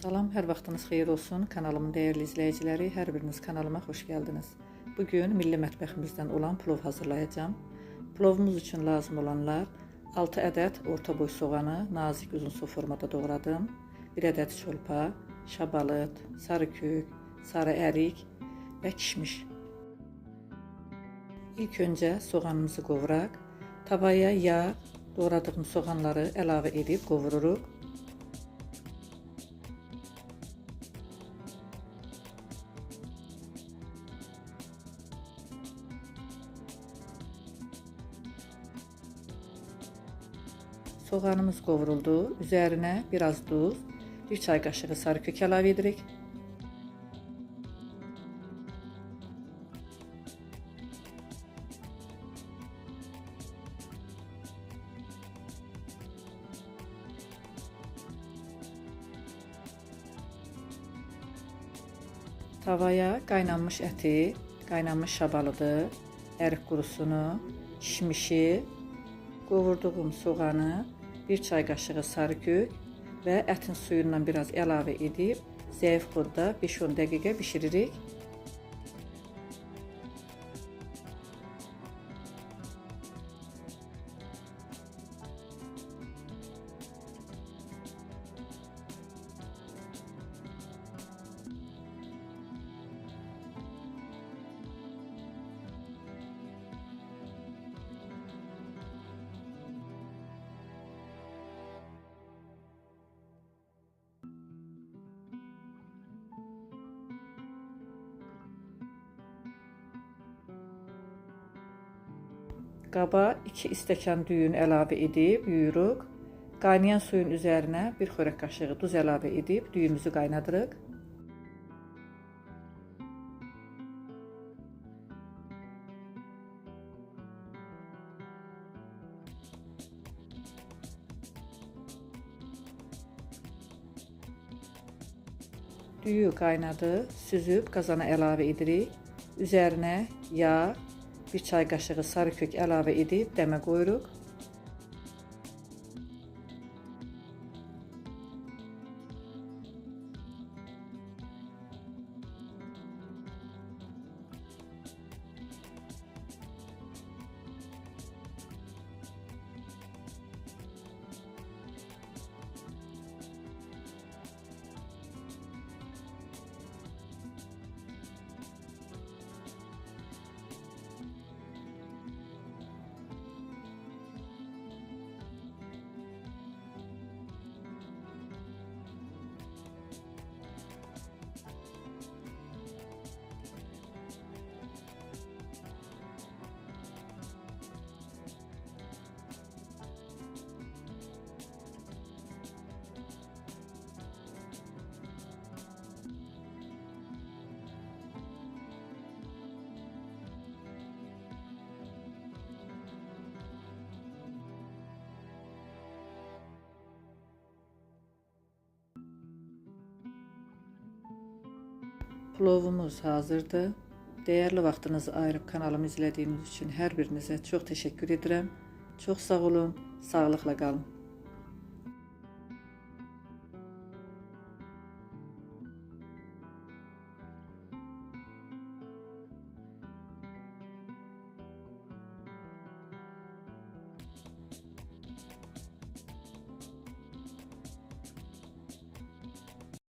Salam, hər vaxtınız xeyir olsun. Kanalımın dəyərli izləyiciləri, hər biriniz kanalıma xoş gəldiniz. Bugün milli mətbəximizdən olan plov hazırlayacağım. Plovumuz üçün lazım olanlar 6 ədəd orta boy soğanı nazik uzunsu formada doğradım. 1 ədəd çolpa, şabalıd, sarı kök, sarı ərik və kişmiş. İlk öncə soğanımızı qovuraq. Tavaya yağ, doğradığım soğanları əlavə edib qovururuq. Soğanımız qovruldu. Üzərinə biraz duz, 1 çay qaşığı sarı kök əlavə edirik. Tavaya qaynanmış əti, qaynanmış şabalıdı, ərik qurusunu, kişmişi, qovurduğum soğanı, 1 çay qaşığı sarı kök və ətin suyundan biraz əlavə edib zəif odda 5-10 dəqiqə bişiririk. Qaba 2 stəkan düyün əlavə edib yuyuruq. Qaynayan suyun üzərinə 1 xörək qaşığı duz əlavə edib düyümüzü qaynadırıq. Düyü qaynadı, süzüb qazana əlavə edirik. Üzərinə yağ, 1 çay qaşığı sarı kök əlavə edib dəmə qoyuruq. Plovumuz hazırdır. Dəyərli vaxtınızı ayırıb kanalımı izlədiyiniz üçün hər birinizə çox təşəkkür edirəm. Çox sağ olun, sağlıqla qalın.